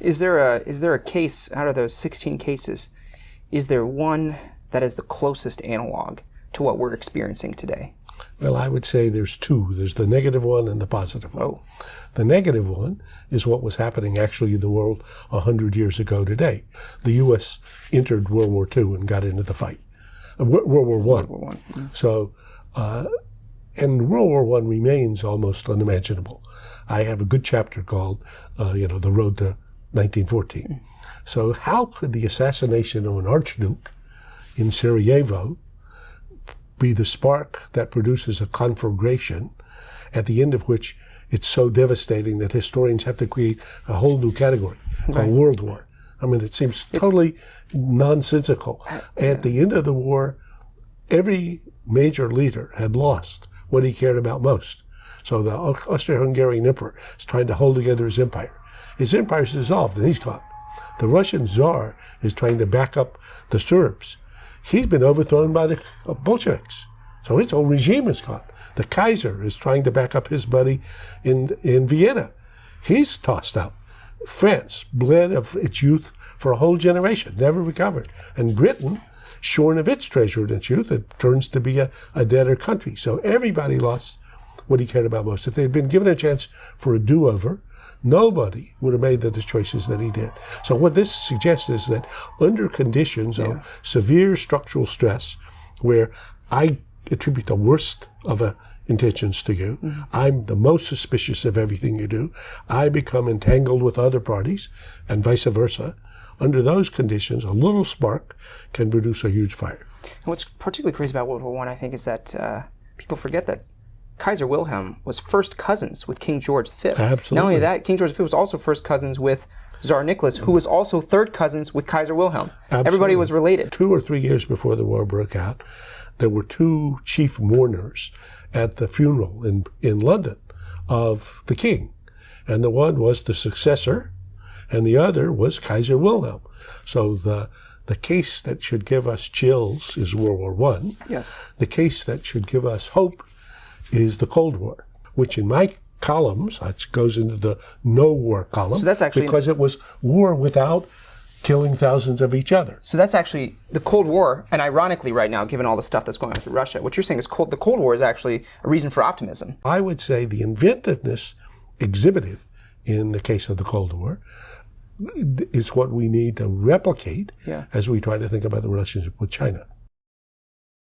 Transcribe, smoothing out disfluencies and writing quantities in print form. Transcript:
Is there a case out of those 16 cases? Is there one that is the closest analog to what we're experiencing today? Well, I would say there's two. There's the negative one and the positive one. Oh. The negative one is what was happening actually in the world 100 years ago today. The U.S. entered World War II and got into the fight. World War I. World War I. Mm-hmm. So, and World War I remains almost unimaginable. I have a good chapter called, The Road to 1914. Mm-hmm. So how could the assassination of an archduke in Sarajevo be the spark that produces a conflagration, at the end of which it's so devastating that historians have to create a whole new category called World War. I mean, it seems totally nonsensical. At the end of the war, every major leader had lost what he cared about most. So the Austro-Hungarian emperor is trying to hold together his empire. His empire is dissolved and he's gone. The Russian Tsar is trying to back up the Serbs. He's been overthrown by the Bolsheviks. So his whole regime is gone. The Kaiser is trying to back up his buddy in Vienna. He's tossed out. France bled of its youth for a whole generation, never recovered. And Britain, shorn of its treasure and its youth, it turns to be a debtor country. So everybody lost what he cared about most. If they'd been given a chance for a do-over, nobody would have made the choices that he did. So what this suggests is that under conditions of severe structural stress, where I attribute the worst of intentions to you, I'm the most suspicious of everything you do, I become entangled with other parties, and vice versa. Under those conditions, a little spark can produce a huge fire. And what's particularly crazy about World War I think, is that people forget that Kaiser Wilhelm was first cousins with King George V. Absolutely. Not only that, King George V was also first cousins with Tsar Nicholas, who was also third cousins with Kaiser Wilhelm. Absolutely. Everybody was related. 2 or 3 years before the war broke out, there were 2 chief mourners at the funeral in London of the king. And the one was the successor, and the other was Kaiser Wilhelm. So the case that should give us chills is World War I. Yes. The case that should give us hope is the Cold War, which in my columns, it goes into the no war column. So that's actually, because it was war without killing thousands of each other. So that's actually the Cold War, and ironically right now, given all the stuff that's going on with Russia, what you're saying is the Cold War is actually a reason for optimism. I would say the inventiveness exhibited in the case of the Cold War is what we need to replicate as we try to think about the relationship with China.